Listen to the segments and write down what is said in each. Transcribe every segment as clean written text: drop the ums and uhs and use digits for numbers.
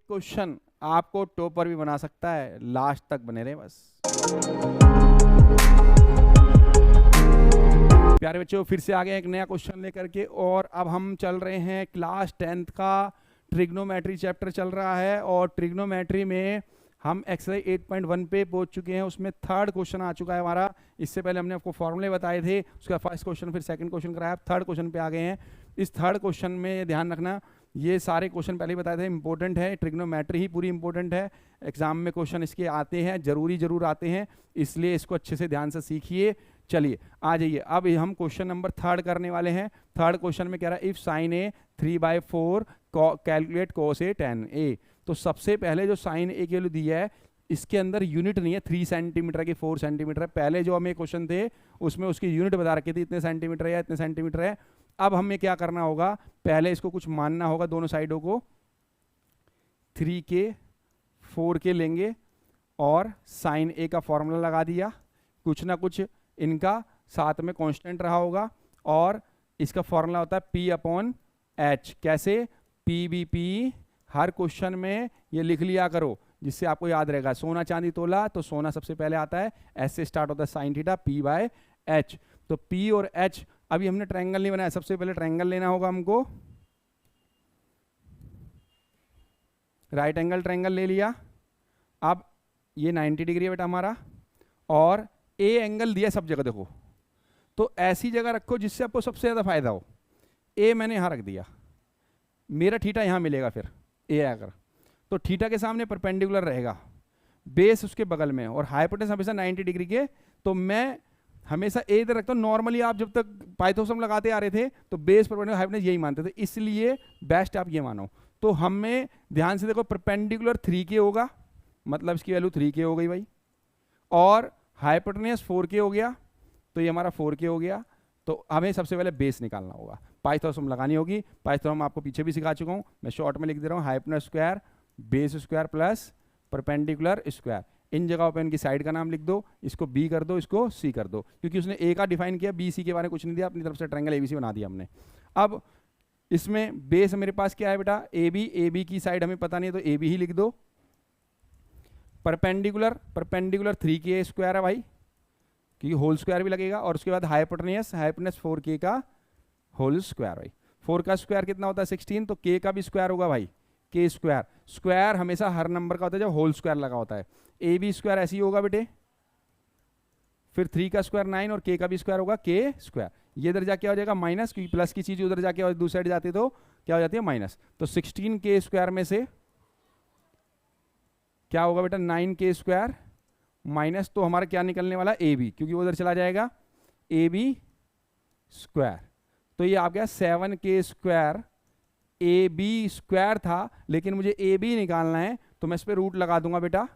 Question आपको topper भी बना सकता है, लास्ट तक बने रहे बस। प्यारे बच्चों, फिर से आ गए एक नया क्वेश्चन लेकर के, और अब हम चल रहे हैं क्लास 10th का ट्रिग्नोमेट्री चैप्टर चल रहा है, और ट्रिग्नोमेट्री में हम एक्सरसाइज 8.1 पे पहुंच चुके हैं। उसमें थर्ड क्वेश्चन आ चुका है हमारा। इससे पहले हमने आपको फॉर्मूले बताए थे, उसका फर्स्ट क्वेश्चन फिर सेकंड क्वेश्चन कराया, थर्ड क्वेश्चन पे आ गए हैं। इस थर्ड क्वेश्चन में ध्यान रखना, ये सारे क्वेश्चन पहले ही बताए थे, इंपॉर्टेंट है, ट्रिग्नोमेट्री ही पूरी इंपॉर्टेंट है, एग्जाम में क्वेश्चन इसके आते हैं, जरूर आते हैं, इसलिए इसको अच्छे से ध्यान से सीखिए। चलिए आ जाइए, अब हम क्वेश्चन नंबर थर्ड करने वाले हैं। थर्ड क्वेश्चन में कह रहा है if sine A 3/4 calculate cos A tan a। तो सबसे पहले जो साइन ए की वैल्यू दी है, इसके अंदर यूनिट नहीं है 3 सेंटीमीटर की 4 सेंटीमीटर है। पहले जो हमें क्वेश्चन थे उसमें उसकी यूनिट बता रखी थी, इतने सेंटीमीटर है या इतने सेंटीमीटर है। अब हमें क्या करना होगा, पहले इसको कुछ मानना होगा, दोनों साइडों को 3K 4K लेंगे और साइन ए का फॉर्मूला लगा दिया, कुछ ना कुछ इनका साथ में कांस्टेंट रहा होगा, और इसका फॉर्मूला होता है P/H। कैसे? PBP। हर क्वेश्चन में ये लिख लिया करो जिससे आपको याद रहेगा। सोना चांदी तोला, तो सोना सबसे पहले आता है, एस से स्टार्ट होता है साइन थीटा, P/H। तो P और H, अभी हमने ट्रायंगल नहीं बनाया, सबसे पहले ट्रायंगल लेना होगा हमको। राइट एंगल ट्रायंगल ले लिया। अब ये 90 डिग्री है बेटा हमारा, और ए एंगल दिया सब जगह, देखो तो ऐसी जगह रखो जिससे आपको सबसे ज़्यादा फायदा हो। ए मैंने यहाँ रख दिया, मेरा थीटा यहाँ मिलेगा, फिर ए अगर तो थीटा के सामने परपेंडिकुलर रहेगा, बेस उसके बगल में, और हाइपोटेनस हमेशा 90 डिग्री के। तो मैं हमेशा ए इधर रखता हूँ। नॉर्मली आप जब तक पाइथागोरस लगाते आ रहे थे तो बेस परपेंडिकुलर हाइपोटेनस यही मानते थे, इसलिए बेस्ट आप ये मानो। तो हमें ध्यान से देखो, परपेंडिकुलर 3K होगा, मतलब इसकी वैल्यू 3K हो गई भाई, और हाइपोटेनस 4K हो गया, तो ये हमारा 4K हो गया। तो हमें सबसे पहले बेस निकालना होगा, पाइथागोरस लगानी होगी। पाइथागोरस आपको पीछे भी सिखा चुका हूँ, मैं शॉर्ट में लिख दे रहा हूँ, hypotenuse square base square plus perpendicular square. इन जगहों पे इनकी साइड का नाम लिख दो, इसको बी कर दो, इसको सी कर दो, क्योंकि उसने ए का डिफाइन किया, बी सी के बारे में कुछ नहीं दिया, अपनी तरफ से ट्रायंगल एबीसी बना दिया हमने। अब इसमें बेस मेरे पास क्या है बेटा, ए बी की साइड हमें पता नहीं है, तो ए बी ही लिख दो। परपेंडिकुलर 3K स्क्वायर है भाई, क्योंकि होल स्क्वायर भी लगेगा, और उसके बाद हाइपोटेनस 4K का होल स्क्वायर भाई। 4 का स्क्वायर कितना होता है 16, तो K का भी स्क्वायर होगा भाई, K स्क्वायर। स्क्वायर हमेशा हर नंबर का होता है जब होल स्क्वायर लगा होता है। ए बी स्क्वायर ऐसे ही होगा बेटे, फिर 3 का स्क्वायर 9, और K का भी स्क्वायर होगा K स्क्वायर। ये इधर जाके हो जाएगा माइनस, क्योंकि प्लस की चीज उधर जाके और दूसरी साइड जाती है तो क्या हो जाती है माइनस। तो 16K स्क्वायर में से क्या होगा बेटा 9K स्क्वायर माइनस, तो हमारा क्या निकलने वाला ए बी, क्योंकि वो उधर चला जाएगा ए बी स्क्वायर। तो ये आ गया 7K square. A B square था, लेकिन मुझे ए बी निकालना है, तो मैं इस पर रूट लगा दूंगा बेटा,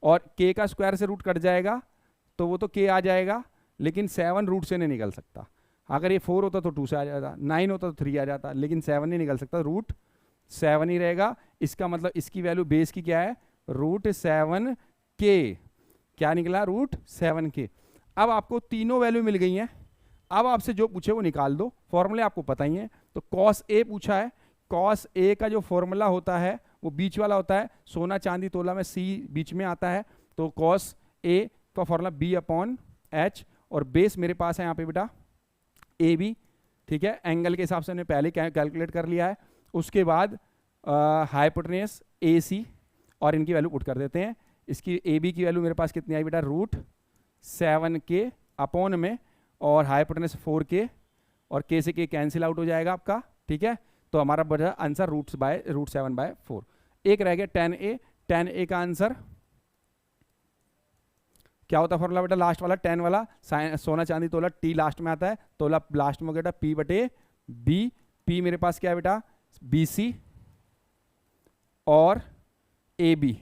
और K का स्क्वायर से रूट कट जाएगा, तो वो तो K आ जाएगा, लेकिन 7 रूट से नहीं निकल सकता। अगर ये 4 होता तो 2 से आ जाता, 9 होता तो 3 आ जाता, लेकिन 7 नहीं निकल सकता, रूट 7 ही रहेगा। इसका मतलब इसकी वैल्यू बेस की क्या है, √7K। क्या निकला, √7K। अब आपको तीनों वैल्यू मिल गई हैं, अब आपसे जो पूछे वो निकाल दो, फॉर्मूले आपको पता ही है। तो cos A पूछा है, cos A का जो फॉर्मूला होता है वो बीच वाला होता है, सोना चांदी तोला में C बीच में आता है, तो cos A का फॉर्मूला B/H, और बेस मेरे पास है यहाँ पे बेटा AB, ठीक है। एंगल के हिसाब से हमने पहले कैलकुलेट कर लिया है। उसके बाद हाइपोटेनस AC, और इनकी वैल्यू पुट कर देते हैं। इसकी AB की वैल्यू मेरे पास कितनी आई बेटा, √7K अपॉन में, और हाइपोटेनस 4K, और K से K कैंसिल आउट हो जाएगा आपका, ठीक है। तो हमारा बचा आंसर √7/4। एक रह गया tan A का आंसर क्या होता है फॉर्मूला बेटा, लास्ट वाला tan वाला, सोना चांदी तोला T लास्ट में आता है, तोला लास्ट में हो गया P/B। P मेरे पास क्या है बेटा, BC और AB,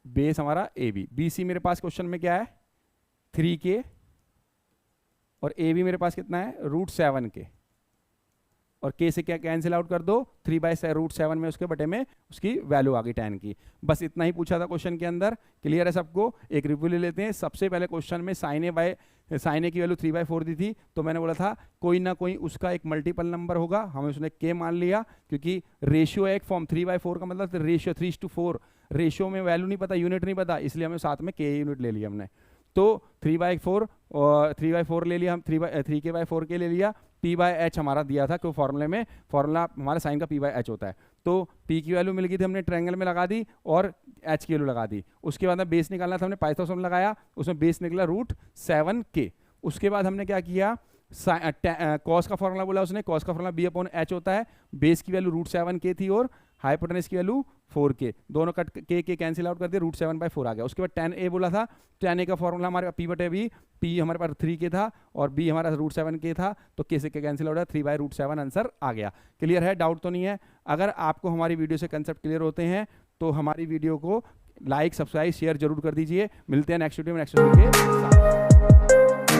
बेस हमारा AB। BC मेरे पास क्वेश्चन में क्या है 3K, और AB मेरे पास कितना है √7K। और के से क्या कैंसिल आउट कर दो, 3/√7 में उसके बटे में उसकी वैल्यू आ गई tan की। बस इतना ही पूछा था क्वेश्चन के अंदर। क्लियर है सबको? एक रिव्यू ले लेते हैं। सबसे पहले क्वेश्चन में sin a की वैल्यू 3/4 दी थी, तो मैंने बोला था कोई ना कोई उसका एक मल्टीपल नंबर होगा, हमें उसने k मान लिया, क्योंकि रेशियो है एक फॉर्म, 3/4 का मतलब रेशियो 3:4, रेशियो में वैल्यू नहीं पता, यूनिट नहीं पता, इसलिए हमें साथ में k यूनिट ले लिया हमने। तो 3/4 और 3/4 ले लिया हम, 3k/4 ले लिया। p/h हमारा दिया था, क्यों फॉर्मूले में फॉर्मूला हमारा साइन का p/h होता है। तो p की वैल्यू मिल गई थी, हमने ट्रायंगल में लगा दी और h की वैल्यू लगा दी। उसके बाद में बेस निकालना था, हमने पाइथागोरस में लगाया, उसमें बेस निकला √7k। उसके बाद हमने क्या किया, कॉस का फॉर्मूला बोला उसने, कॉस का फॉर्मूला b/h होता है। बेस की वैल्यू √7k थी और हाइपोटेनस की वैल्यू 4k, दोनों कट के कैंसिल आउट कर दिया, √7/4 आ गया। उसके बाद tan a बोला था, tan a का फॉर्मूला हमारे p/b, p हमारे पास 3k था और b हमारा √7k था, तो k से k कैंसिल आउट, 3/√7 आंसर आ गया। क्लियर है? डाउट तो नहीं है? अगर आपको हमारी वीडियो से कंसेप्ट क्लियर होते हैं तो हमारी वीडियो को लाइक, सब्सक्राइब, शेयर जरूर कर दीजिए। मिलते हैं नेक्स्ट वीडियो में नेक्स्ट वीडियो के साथ।